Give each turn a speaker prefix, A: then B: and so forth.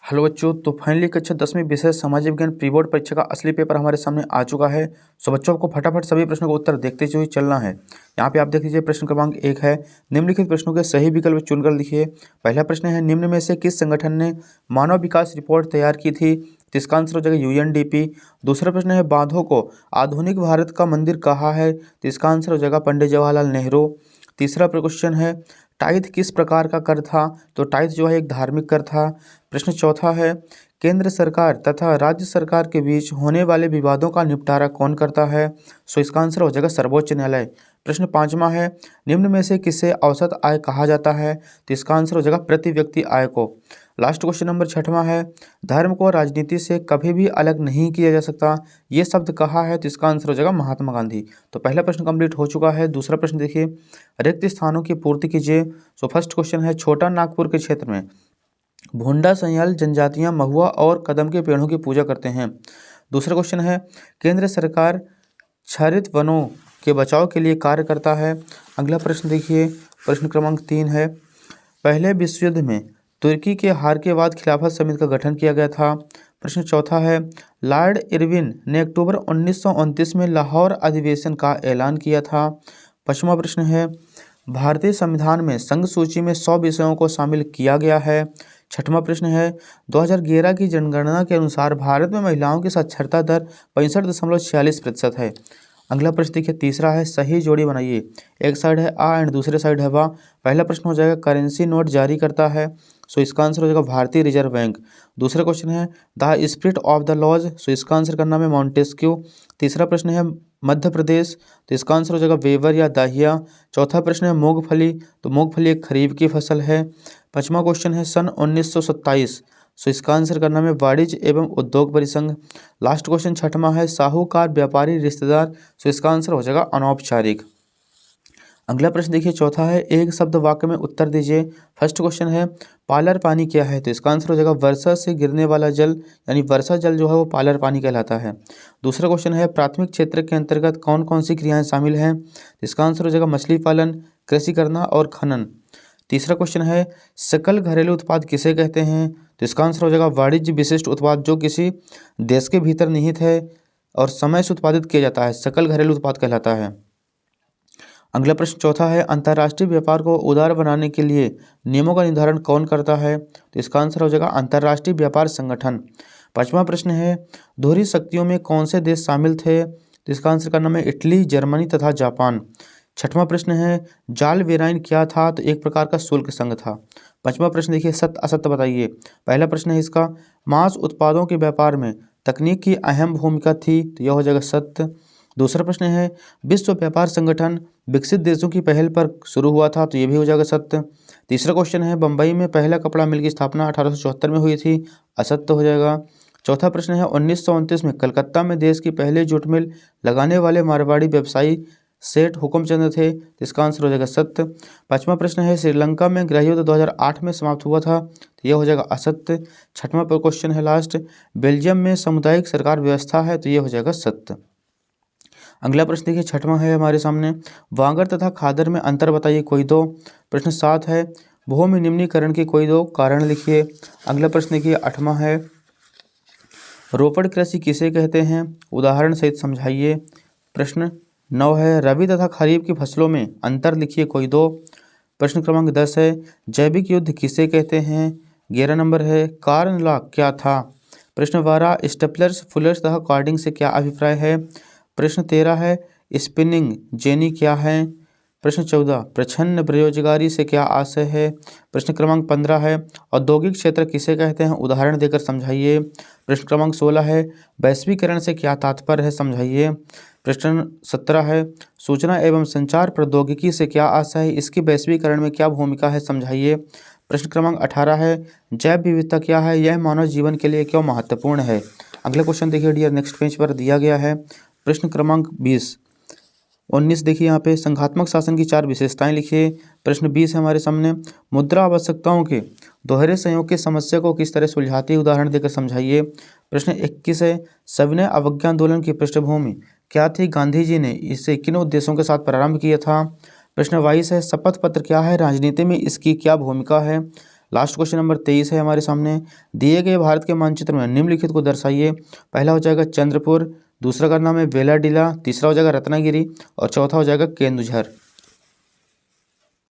A: Hello बच्चों, तो finally कक्षा 10वीं विषय सामाजिक विज्ञान प्री बोर्ड परीक्षा का असली पेपर हमारे सामने आ चुका है। सो बच्चों को फटाफट सभी प्रश्नों का उत्तर देखते हुए चलना है। यहाँ पे आप देख लीजिए, प्रश्न क्रमांक 1 है, निम्नलिखित प्रश्नों के सही विकल्प चुनकर लिखिए। पहला प्रश्न है, निम्न में से किस संगठन ने मानव विकास रिपोर्ट तैयार की थी? तो इसका आंसर हो जाएगा यूएनडीपी। दूसरा प्रश्न है, बांधों को आधुनिक भारत का मंदिर कहा है? तो इसका आंसर हो जाएगा पंडित जवाहरलाल नेहरू। तीसरा क्वेश्चन है, टाइथ किस प्रकार का कर था? तो टाइथ जो है एक धार्मिक कर था। प्रश्न चौथा है, केंद्र सरकार तथा राज्य सरकार के बीच होने वाले विवादों का निपटारा कौन करता है? सो इसका आंसर हो जाएगा सर्वोच्च न्यायालय। प्रश्न पांचवा है, निम्न में से किसे औसत आय कहा जाता है? तो इसका आंसर हो जाएगा प्रति व्यक्ति आय को। लास्ट क्वेश्चन नंबर छठवां है, धर्म को राजनीति से कभी भी अलग नहीं किया जा सकता, ये शब्द कहा है? तो इसका आंसर हो जाएगा महात्मा गांधी। तो पहला प्रश्न कंप्लीट हो चुका है। दूसरा प्रश्न देखिए, रिक्त स्थानों की पूर्ति कीजिए। सो फर्स्ट क्वेश्चन है, छोटा नागपुर के क्षेत्र में भोंडा सयाल जनजातियां महुआ और कदम के पेड़ों की पूजा करते हैं। दूसरा क्वेश्चन है, केंद्र सरकार क्षारित वनों के बचाव के लिए कार्य करता है। अगला प्रश्न देखिए, प्रश्न क्रमांक 3 है, पहले विश्व युद्ध में तुर्की के हार के बाद खिलाफत समिति का गठन किया गया था। प्रश्न चौथा है, लॉर्ड इरविन ने अक्टूबर 1929 में लाहौर अधिवेशन का ऐलान किया था। पांचवा प्रश्न है, भारतीय संविधान में संघ सूची में 100 विषयों को शामिल किया गया है। छठवां प्रश्न है, 2011 की जनगणना के अनुसार भारत में महिलाओं की साक्षरता दर 65.46% है। अगला प्रश्न देखिए, तीसरा है, सही जोड़ी बनाइए। एक साइड है आ एंड दूसरे साइड है वा। पहला प्रश्न हो जाएगा, करेंसी नोट जारी करता है? सो इसका आंसर हो जाएगा भारतीय रिजर्व बैंक। दूसरा क्वेश्चन है, the spirit of the laws? So इसका आंसर करना है मॉन्टेस्क्यू। तीसरा प्रश्न है, मध्य प्रदेश? तो इसका आंसर हो जाएगा वेवर या दाहिया। चौथा प्रश्न है, मूंगफली? तो मूंगफली एक खरीफ की फसल है। पांचवा क्वेश्चन है, सन 1927? सो इसका आंसर करना है वाणिज्य एवं उद्योग परिसंघ। लास्ट क्वेश्चन छठवां है, साहूकार व्यापारी रिश्तेदार? सो इसका आंसर हो जाएगा अनौपचारिक। अगला प्रश्न देखिए, चौथा है, एक शब्द वाक्य में उत्तर दीजिए। फर्स्ट क्वेश्चन है, पालर पानी क्या है? तो इसका आंसर हो जाएगा वर्षा से गिरने वाला जल, यानी वर्षा जल जो है वो पालर पानी कहलाता है। दूसरा क्वेश्चन है, प्राथमिक क्षेत्र के अंतर्गत कौन कौन सी क्रियाएं शामिल हैं? तो इसका आंसर हो जाएगा मछली पालन, कृषि करना और खनन। तीसरा क्वेश्चन है, सकल घरेलू उत्पाद किसे कहते हैं? तो इसका आंसर हो जाएगा वाणिज्य विशिष्ट उत्पाद, जो किसी देश के भीतर निहित है और समय से उत्पादित किया जाता है, सकल घरेलू उत्पाद कहलाता है। अगला प्रश्न चौथा है, अंतर्राष्ट्रीय व्यापार को उदार बनाने के लिए नियमों का निर्धारण कौन करता है? तो इसका आंसर हो जाएगा अंतर्राष्ट्रीय व्यापार संगठन। पांचवा प्रश्न है, दोहरी शक्तियों में कौन से देश शामिल थे? तो इसका आंसर का नाम है इटली, जर्मनी तथा जापान। छठवां प्रश्न है, जाल वेराइन क्या था? तो एक प्रकार का शुल्क संघ था। पांचवा प्रश्न देखिए, सत्य असत्य बताइए। पहला प्रश्न है इसका, मांस उत्पादों के व्यापार में तकनीक की अहम भूमिका थी? तो यह हो जाएगा सत्य। दूसरा प्रश्न है, विश्व व्यापार संगठन विकसित देशों की पहल पर शुरू हुआ था? तो ये भी हो जाएगा सत्य। तीसरा क्वेश्चन है, बम्बई में पहला कपड़ा मिल की स्थापना 1874 में हुई थी? असत्य हो जाएगा। चौथा प्रश्न है, 1929 में कलकत्ता में देश की पहले जूट मिल लगाने वाले मारवाड़ी व्यवसायी सेठ हुकुमचंद थे? तो इसका आंसर हो जाएगा सत्य। पांचवा प्रश्न है, श्रीलंका में गृह युद्ध 2008 में समाप्त हुआ था? तो यह हो जाएगा असत्य। छठवां क्वेश्चन है लास्ट, बेल्जियम में सामुदायिक सरकार व्यवस्था है? तो यह हो जाएगा सत्य। अगला प्रश्न देखिए, छठवां है हमारे सामने, वांगर तथा खादर में अंतर बताइए कोई दो। प्रश्न 7 है, भूमि निम्नीकरण के कोई दो कारण लिखिए। अगला प्रश्न देखिए, आठवां है, रोपड़ कृषि किसे कहते हैं? उदाहरण सहित समझाइए। प्रश्न 9 है, रबी तथा खरीफ की फसलों में अंतर लिखिए कोई दो। प्रश्न क्रमांक 10 है, जैविक युद्ध किसे कहते हैं? 11 नंबर है, कार्न लॉ क्या था? प्रश्न 12, स्टेपलर्स, फुलर्स तथा कॉर्डिंग से क्या अभिप्राय है? प्रश्न 13 है, स्पिनिंग जेनी क्या है? प्रश्न 14, प्रच्छन्न बेरोजगारी से क्या आशय है? प्रश्न क्रमांक 15 है, औद्योगिक क्षेत्र किसे कहते हैं? उदाहरण देकर समझाइए। प्रश्न क्रमांक 16 है, वैश्वीकरण से क्या तात्पर्य है? समझाइए। प्रश्न 17 है, सूचना एवं संचार प्रौद्योगिकी से क्या आशय है? इसकी वैश्वीकरण में क्या भूमिका है? समझाइए। प्रश्न क्रमांक 18 है, जैव विविधता क्या है? यह मानव जीवन के लिए क्यों महत्वपूर्ण है? अगला क्वेश्चन देखिए डियर, नेक्स्ट पेज पर दिया गया है। प्रश्न क्रमांक 19 देखिए, यहाँ पे संघात्मक शासन की 4 विशेषताएं लिखिए। प्रश्न 20 है हमारे सामने, मुद्रा आवश्यकताओं के दोहरे संयोग की समस्या को किस तरह सुलझाती है? उदाहरण देकर समझाइए। प्रश्न 21 है, सविनय अवज्ञा आंदोलन की पृष्ठभूमि क्या थी? गांधी जी ने इसे किन उद्देश्यों के साथ प्रारंभ किया था? प्रश्न 22 है, शपथ पत्र क्या है? राजनीति में इसकी क्या भूमिका है? लास्ट क्वेश्चन नंबर 23 है हमारे सामने, दिए गए भारत के मानचित्र में निम्नलिखित को दर्शाइए। पहला हो जाएगा चंद्रपुर, दूसरा का नाम है वेलाडीला, तीसरा हो जाएगा रत्नागिरी और चौथा हो जाएगा केंदुझर।